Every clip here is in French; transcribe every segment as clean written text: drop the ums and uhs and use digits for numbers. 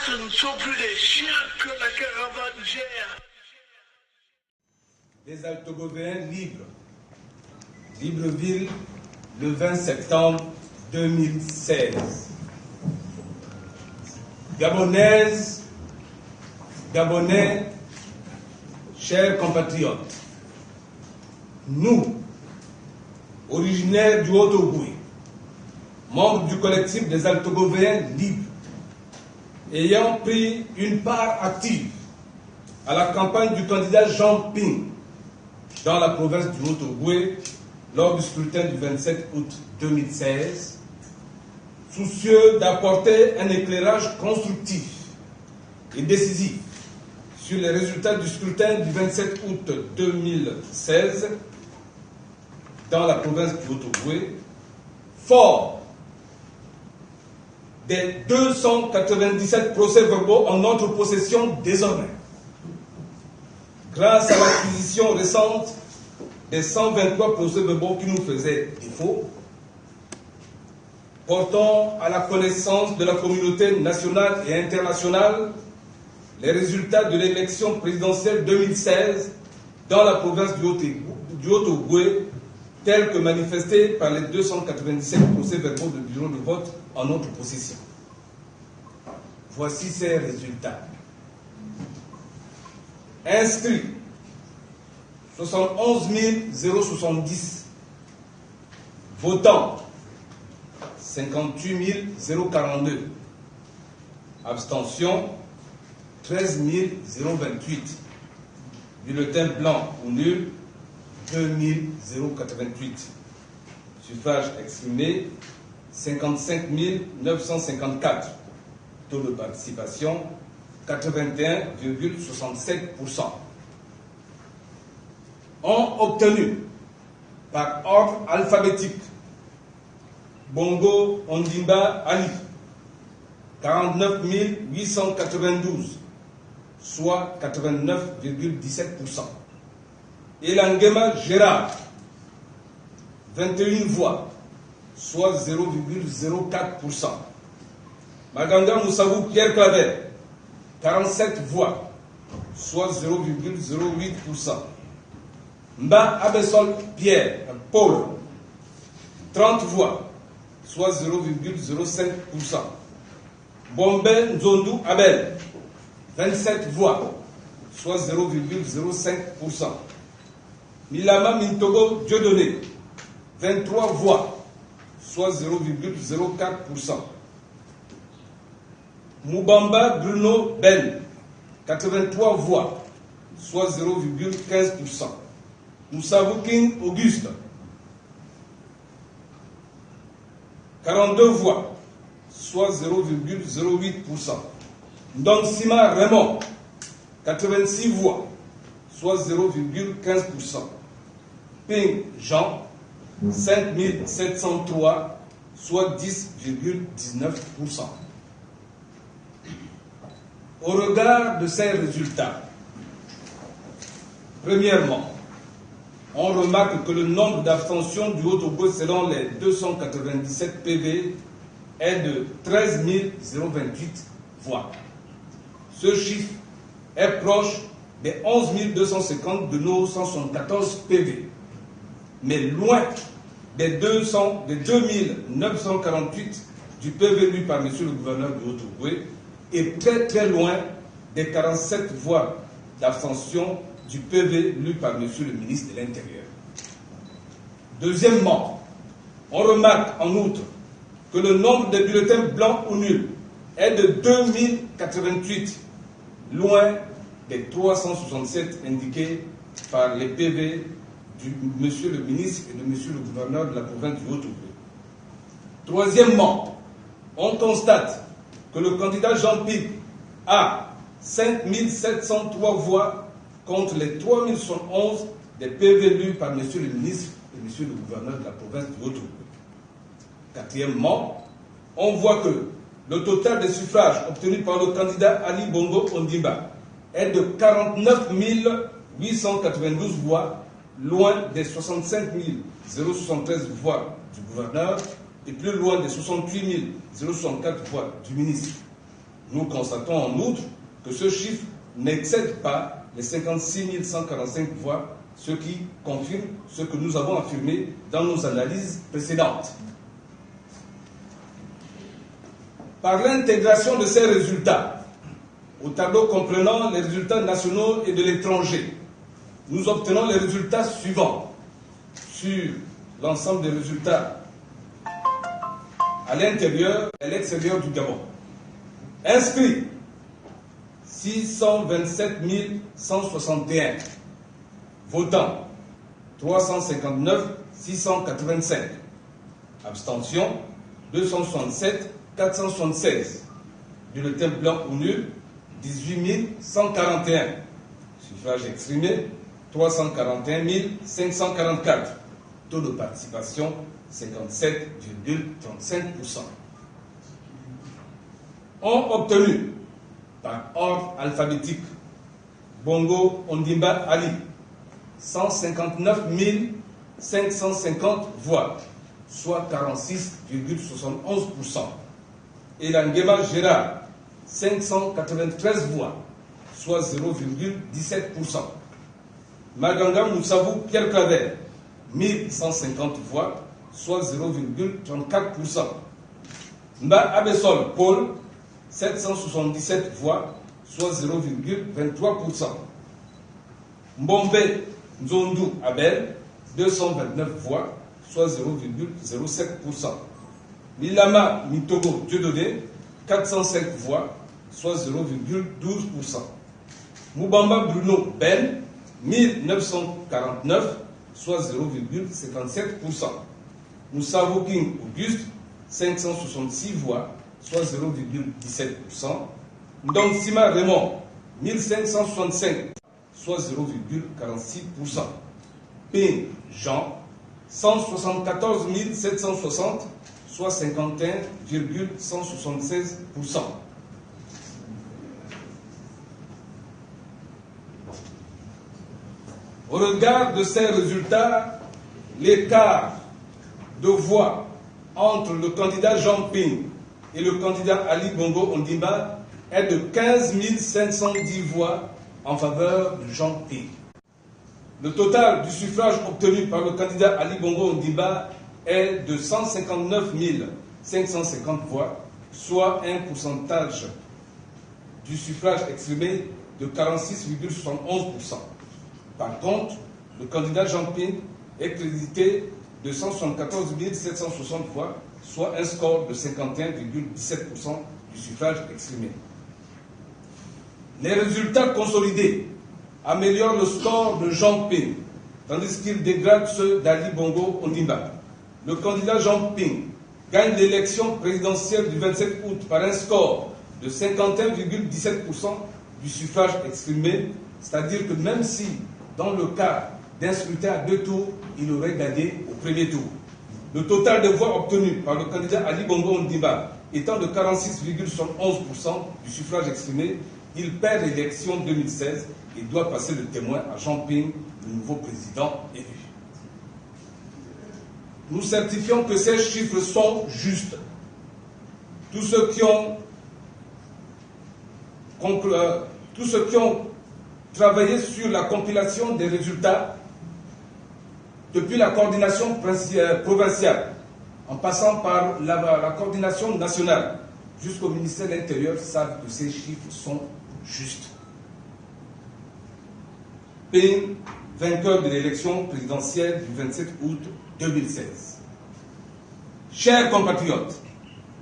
Ce ne sont plus les chiens que la caravane gère. Les Altogovéens libres. Libreville, le 20 septembre 2016. Gabonaises, Gabonais, chers compatriotes, nous, originaires du Haut-Ogooué, membres du collectif des Altogovéens libres, ayant pris une part active à la campagne du candidat Jean Ping dans la province du Haut-Ogooué lors du scrutin du 27 août 2016, soucieux d'apporter un éclairage constructif et décisif sur les résultats du scrutin du 27 août 2016 dans la province du Haut-Ogooué, fort des 297 procès-verbaux en notre possession désormais, grâce à l'acquisition récente des 123 procès-verbaux qui nous faisaient défaut, portant à la connaissance de la communauté nationale et internationale les résultats de l'élection présidentielle 2016 dans la province du Haut-Ogooué, tels que manifestés par les 297 procès-verbaux de bureau de vote en notre possession. Voici ces résultats. Inscrits 71 070. Votants 58 042. Abstention 13 028. Bulletin blanc ou nul 2 088. Suffrage exprimé 55 954. Taux de participation 81,67%. Ont obtenu par ordre alphabétique Bongo Ondimba Ali 49 892, soit 89,17%. Elangema Gérard 21 voix, soit 0,04%. Maganga Moussabou Pierre Claver 47 voix, soit 0,08%. Mba Abessol Pierre Paul 30 voix, soit 0,05%. Bombe Nzondu Abel 27 voix, soit 0,05%. Milama Mintogo Dieudonné 23 voix, soit 0,04%. Moubamba Bruno Ben 83 voix, soit 0,15%. Moussavoukin Auguste 42 voix, soit 0,08%. Ndonsima Raymond 86 voix, soit 0,15%. Ping Jean 5703, soit 10,19%. Au regard de ces résultats, premièrement, on remarque que le nombre d'abstentions du Haut-Ogooué selon les 297 PV est de 13 028 voix. Ce chiffre est proche des 11 250 de nos 174 PV, mais loin des 2 948 du PV lu par M. le gouverneur du Haut-Ogooué et très très loin des 47 voix d'abstention du PV lu par M. le ministre de l'Intérieur. Deuxièmement, on remarque en outre que le nombre de bulletins blancs ou nuls est de 2088, loin des 367 indiqués par les PV de M. le ministre et de M. le gouverneur de la province du Haut-Ogooué. Troisièmement, on constate que le candidat Jean Ping a 5703 voix contre les 3011 des PV lus par M. le ministre et M. le gouverneur de la province du Haut-Ogooué. Quatrièmement, on voit que le total des suffrages obtenus par le candidat Ali Bongo Ondimba est de 49 892 voix, loin des 65 073 voix du gouverneur et plus loin des 68 064 voix du ministre. Nous constatons en outre que ce chiffre n'excède pas les 56 145 voix, ce qui confirme ce que nous avons affirmé dans nos analyses précédentes. Par l'intégration de ces résultats au tableau comprenant les résultats nationaux et de l'étranger, nous obtenons les résultats suivants sur l'ensemble des résultats à l'intérieur et à l'extérieur du Gabon. Inscrits 627 161, votants 359 685, abstention 267 476, bulletin blanc ou nul 18 141, suffrage exprimé 341 544, taux de participation 57,35%. Ont obtenu par ordre alphabétique Bongo Ondimba Ali 159 550 voix, soit 46,71%. Et Langema Gérard 593 voix, soit 0,17%. Maganga Moussavou Pierre Claver 1150 voix, soit 0,34%. Mba Abessol Paul 777 voix, soit 0,23%. Mbombe Nzondu Abel 229 voix, soit 0,07%. Milama Mitogo Dieudonné 405 voix, soit 0,12%. Moubamba Bruno Ben 1949, soit 0,57%. Moussavou King Auguste 566 voix, soit 0,17%. Ndong-Sima Raymond 1565, soit 0,46%. Ping Jean 174 760, soit 51,176%. Au regard de ces résultats, l'écart de voix entre le candidat Jean Ping et le candidat Ali Bongo Ondimba est de 15 510 voix en faveur de Jean Ping. Le total du suffrage obtenu par le candidat Ali Bongo Ondimba est de 159 550 voix, soit un pourcentage du suffrage exprimé de 46,71%. Par contre, le candidat Jean Ping est crédité de 174 760 voix, soit un score de 51,17% du suffrage exprimé. Les résultats consolidés améliorent le score de Jean Ping, tandis qu'ils dégradent ceux d'Ali Bongo Ondimba. Le candidat Jean Ping gagne l'élection présidentielle du 27 août par un score de 51,17% du suffrage exprimé, c'est-à-dire que même si, dans le cas d'un scrutin à 2 tours, il aurait gagné au premier tour. Le total de voix obtenues par le candidat Ali Bongo Ondimba étant de 46,71% du suffrage exprimé, il perd l'élection 2016 et doit passer le témoin à Jean Ping, le nouveau président élu. Nous certifions que ces chiffres sont justes. Tous ceux qui ont travaillé sur la compilation des résultats depuis la coordination provinciale, en passant par la coordination nationale jusqu'au ministère de l'Intérieur, savent que ces chiffres sont justes. Ping, vainqueur de l'élection présidentielle du 27 août 2016. Chers compatriotes,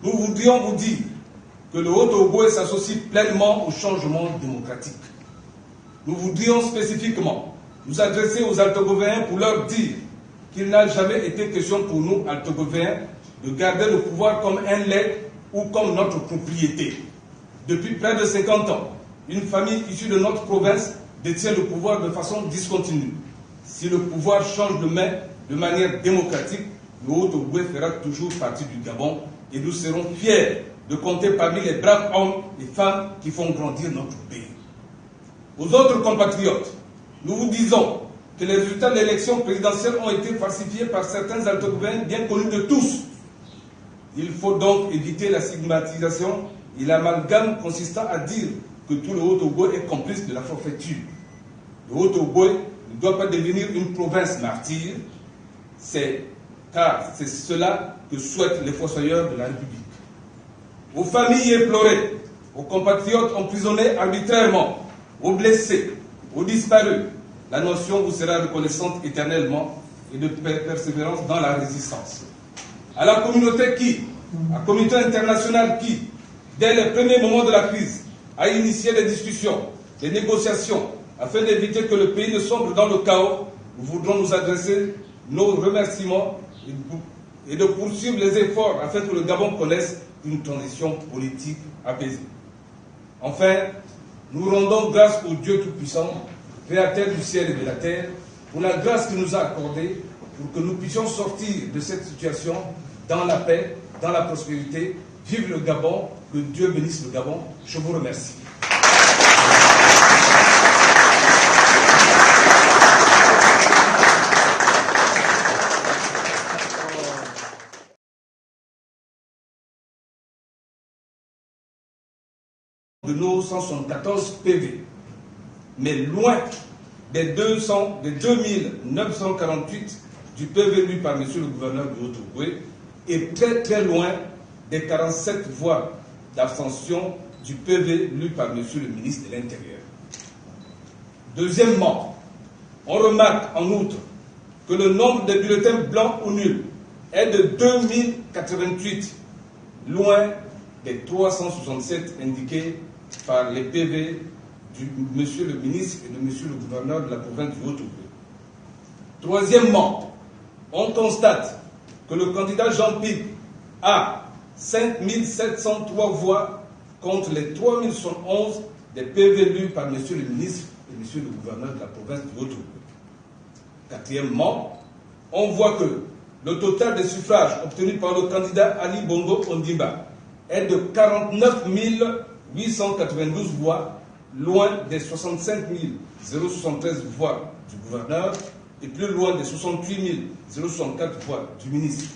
nous voudrions vous dire que le Haut-Ogooué s'associe pleinement au changement démocratique. Nous voudrions spécifiquement nous adresser aux Altogovéens pour leur dire qu'il n'a jamais été question pour nous, Altogovéens, de garder le pouvoir comme un legs ou comme notre propriété. Depuis près de 50 ans, une famille issue de notre province détient le pouvoir de façon discontinue. Si le pouvoir change de main de manière démocratique, le Haut-Ogooué fera toujours partie du Gabon et nous serons fiers de compter parmi les braves hommes et femmes qui font grandir notre pays. Aux autres compatriotes, nous vous disons que les résultats de l'élection présidentielle ont été falsifiés par certains Altogovéens bien connus de tous. Il faut donc éviter la stigmatisation et l'amalgame consistant à dire que tout le Haut-Togo est complice de la forfaiture. Le Haut-Togo ne doit pas devenir une province martyre, car c'est cela que souhaitent les fossoyeurs de la République. Aux familles éplorées, aux compatriotes emprisonnés arbitrairement, aux blessés, aux disparus, la nation vous sera reconnaissante éternellement et de persévérance dans la résistance. À la communauté internationale qui, dès les premiers moments de la crise, a initié des discussions, des négociations, afin d'éviter que le pays ne sombre dans le chaos, nous voudrons nous adresser nos remerciements et de poursuivre les efforts afin que le Gabon connaisse une transition politique apaisée. Enfin, nous rendons grâce au Dieu Tout-Puissant, Créateur du ciel et de la terre, pour la grâce qu'il nous a accordée pour que nous puissions sortir de cette situation dans la paix, dans la prospérité. Vive le Gabon, que Dieu bénisse le Gabon. Je vous remercie. De nos 174 PV, mais loin des 2948 du PV lu par M. le gouverneur du Haut-Togo et très très loin des 47 voix d'abstention du PV lu par M. le ministre de l'Intérieur. Deuxièmement, on remarque en outre que le nombre de bulletins blancs ou nuls est de 2088, loin des 367 indiqués par les PV de M. le ministre et de M. le gouverneur de la province du Haut-Togo. Troisièmement, on constate que le candidat Jean Pic a 5703 voix contre les 3011 des PV lus par M. le ministre et M. le gouverneur de la province du Haut-Togo. Quatrièmement, on voit que le total des suffrages obtenus par le candidat Ali Bongo Ondimba est de 49 892 voix, loin des 65 073 voix du gouverneur et plus loin des 68 064 voix du ministre.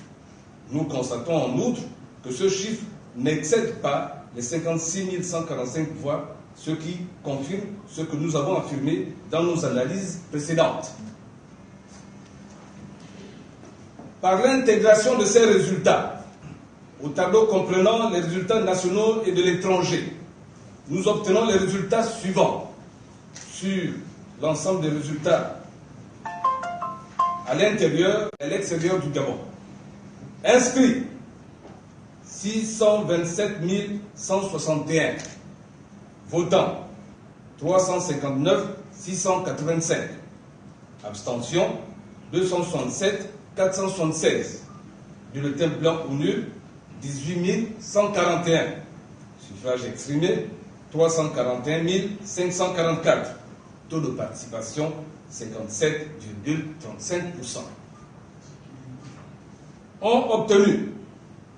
Nous constatons en outre que ce chiffre n'excède pas les 56 145 voix, ce qui confirme ce que nous avons affirmé dans nos analyses précédentes. Par l'intégration de ces résultats au tableau comprenant les résultats nationaux et de l'étranger, nous obtenons les résultats suivants sur l'ensemble des résultats à l'intérieur et à l'extérieur du Gabon. Inscrits 627 161, votants 359 685, abstention 267 476, bulletins blancs ou nuls 18 141, suffrages exprimés 341 544, taux de participation 57,35%. Ont obtenu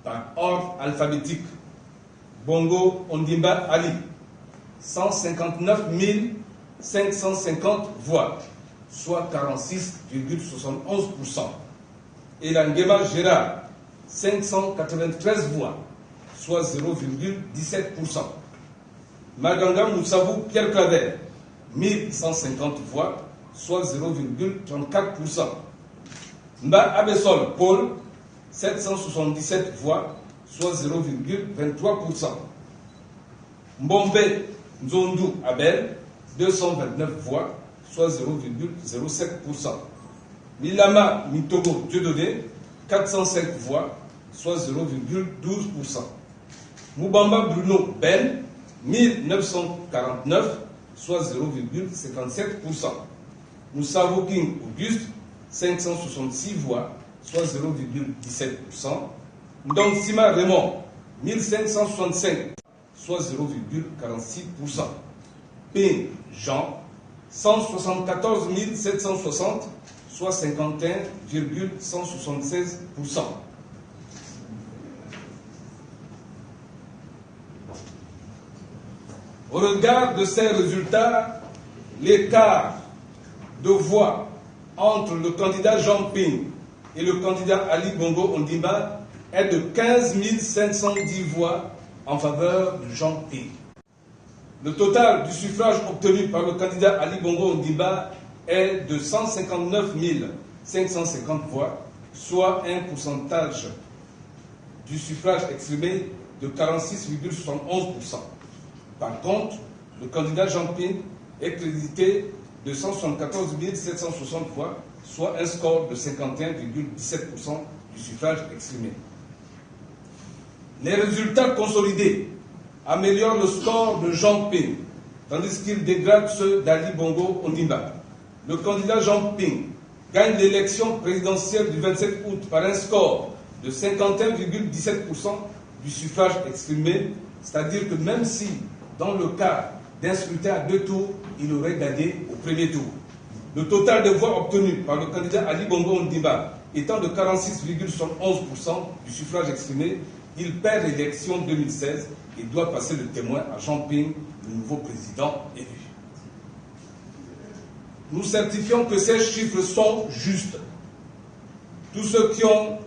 par ordre alphabétique Bongo Ondimba Ali 159 550 voix, soit 46,71%. Et Langema Gérard 593 voix, soit 0,17%. Maganga Moussavou Pierre Claver 1150 voix, soit 0,34%. Mba Abessol Paul 777 voix, soit 0,23%. Mbombe Nzondu Abel 229 voix, soit 0,07%. Milama Mitogo Dieudonné 405 voix, soit 0,12%. Moubamba Bruno Ben 1949, soit 0,57%. Moussavou King Auguste 566 voix, soit 0,17%. Ndonsima Raymond 1565, soit 0,46%. Ping Jean 174 760, soit 51,176%. Au regard de ces résultats, l'écart de voix entre le candidat Jean Ping et le candidat Ali Bongo Ondimba est de 15 510 voix en faveur de Jean Ping. Le total du suffrage obtenu par le candidat Ali Bongo Ondimba est de 159 550 voix, soit un pourcentage du suffrage exprimé de 46,71%. Par contre, le candidat Jean Ping est crédité de 174 760 voix, soit un score de 51,17% du suffrage exprimé. Les résultats consolidés améliorent le score de Jean Ping, tandis qu'ils dégradent ceux d'Ali Bongo Ondimba. Le candidat Jean Ping gagne l'élection présidentielle du 27 août par un score de 51,17% du suffrage exprimé, c'est-à-dire que même si, dans le cas d'un scrutin à 2 tours, il aurait gagné au premier tour. Le total de voix obtenues par le candidat Ali Bongo Ondimba étant de 46,71% du suffrage exprimé, il perd l'élection 2016 et doit passer le témoin à Jean Ping, le nouveau président élu. Nous certifions que ces chiffres sont justes. Tous ceux qui ont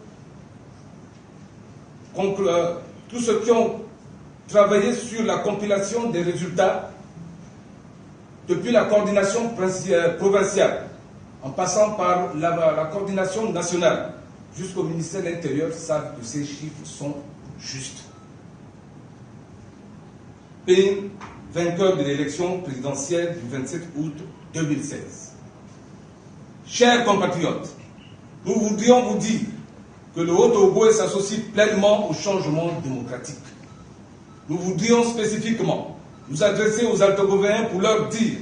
travaillé sur la compilation des résultats depuis la coordination provinciale, en passant par la coordination nationale jusqu'au ministère de l'Intérieur, savent que ces chiffres sont justes. Ping, vainqueur de l'élection présidentielle du 27 août 2016. Chers compatriotes, nous voudrions vous dire que le Haut-Ogooué s'associe pleinement au changement démocratique. Nous voudrions spécifiquement nous adresser aux Altogovéens pour leur dire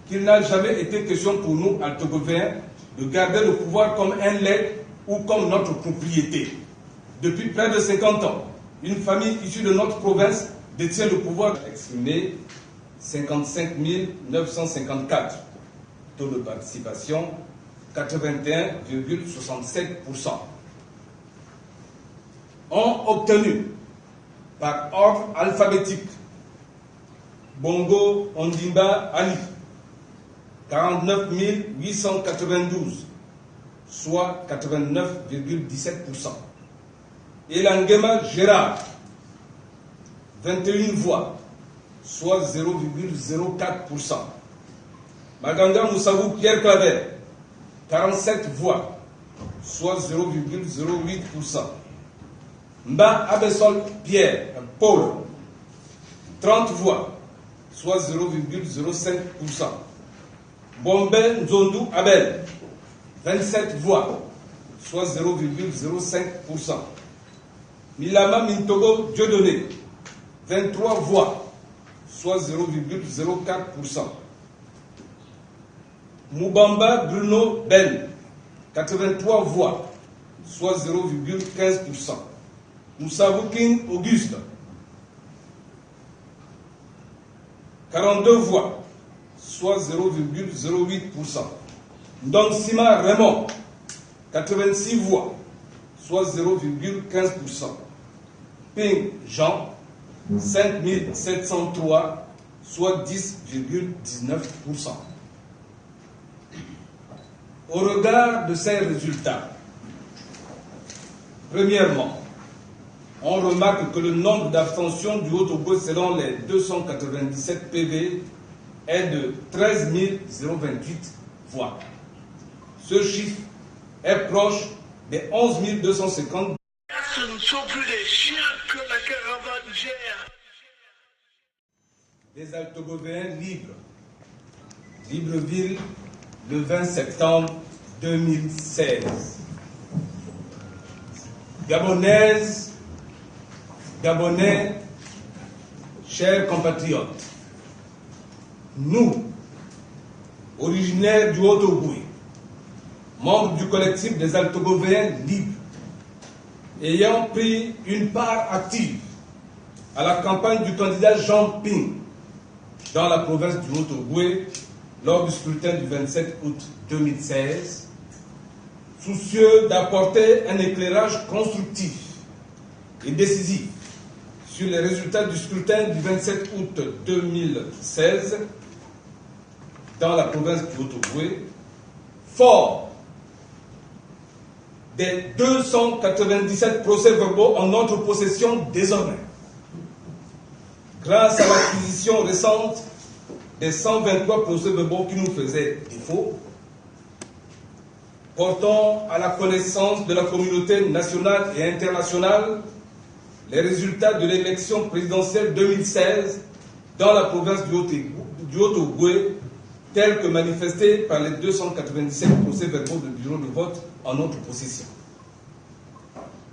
qu'il n'a jamais été question pour nous, Altogovéens, de garder le pouvoir comme un legs ou comme notre propriété. Depuis près de 50 ans, une famille issue de notre province détient le pouvoir exprimé 55 954. Taux de participation 81,67%. Ont obtenu par ordre alphabétique Bongo Ondimba Ali 49 892, soit 89,17%. Elangema Gérard 21 voix, soit 0,04%. Maganga Moussabou Pierre Claver 47 voix, soit 0,08%. Mba Abessol Pierre Paul 30 voix, soit 0,05%. Bombe Nzondu Abel 27 voix, soit 0,05%. Milama Mintogo Dieudonné 23 voix, soit 0,04%. Moubamba Bruno Ben 83 voix, soit 0,15%. Moussavoukin Auguste 42 voix, soit 0,08%. Ndonsima Raymond 86 voix, soit 0,15%. Ping Jean 5703, soit 10,19%. Au regard de ces résultats, premièrement, on remarque que le nombre d'abstentions du Haut-Ogooué selon les 297 PV est de 13 028 voix. Ce chiffre est proche des 11 250. Ce ne sont plus des chiens que la caravane gère. Des Altogovéens libres. Libreville, le 20 septembre 2016. Gabonaises, Gabonais, chers compatriotes, nous, originaires du Haut-Ogooué, membres du collectif des Altogovéens libres, ayant pris une part active à la campagne du candidat Jean Ping dans la province du Haut-Ogooué lors du scrutin du 27 août 2016, soucieux d'apporter un éclairage constructif et décisif sur les résultats du scrutin du 27 août 2016 dans la province du Haut-Ogooué, fort des 297 procès-verbaux en notre possession désormais, grâce à l'acquisition récente des 123 procès-verbaux qui nous faisaient défaut, portons à la connaissance de la communauté nationale et internationale les résultats de l'élection présidentielle 2016 dans la province du Haut-Ogooué, tels que manifestés par les 297 procès-verbaux de bureau de vote en notre possession.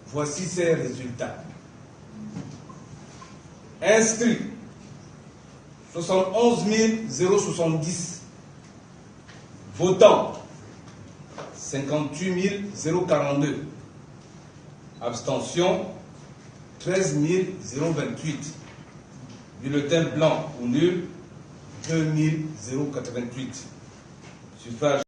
Voici ces résultats. Inscrits, 71 070. Votants, 58 042. Abstention, 13 028. Bulletin blanc ou nul, 2 088. Suffrage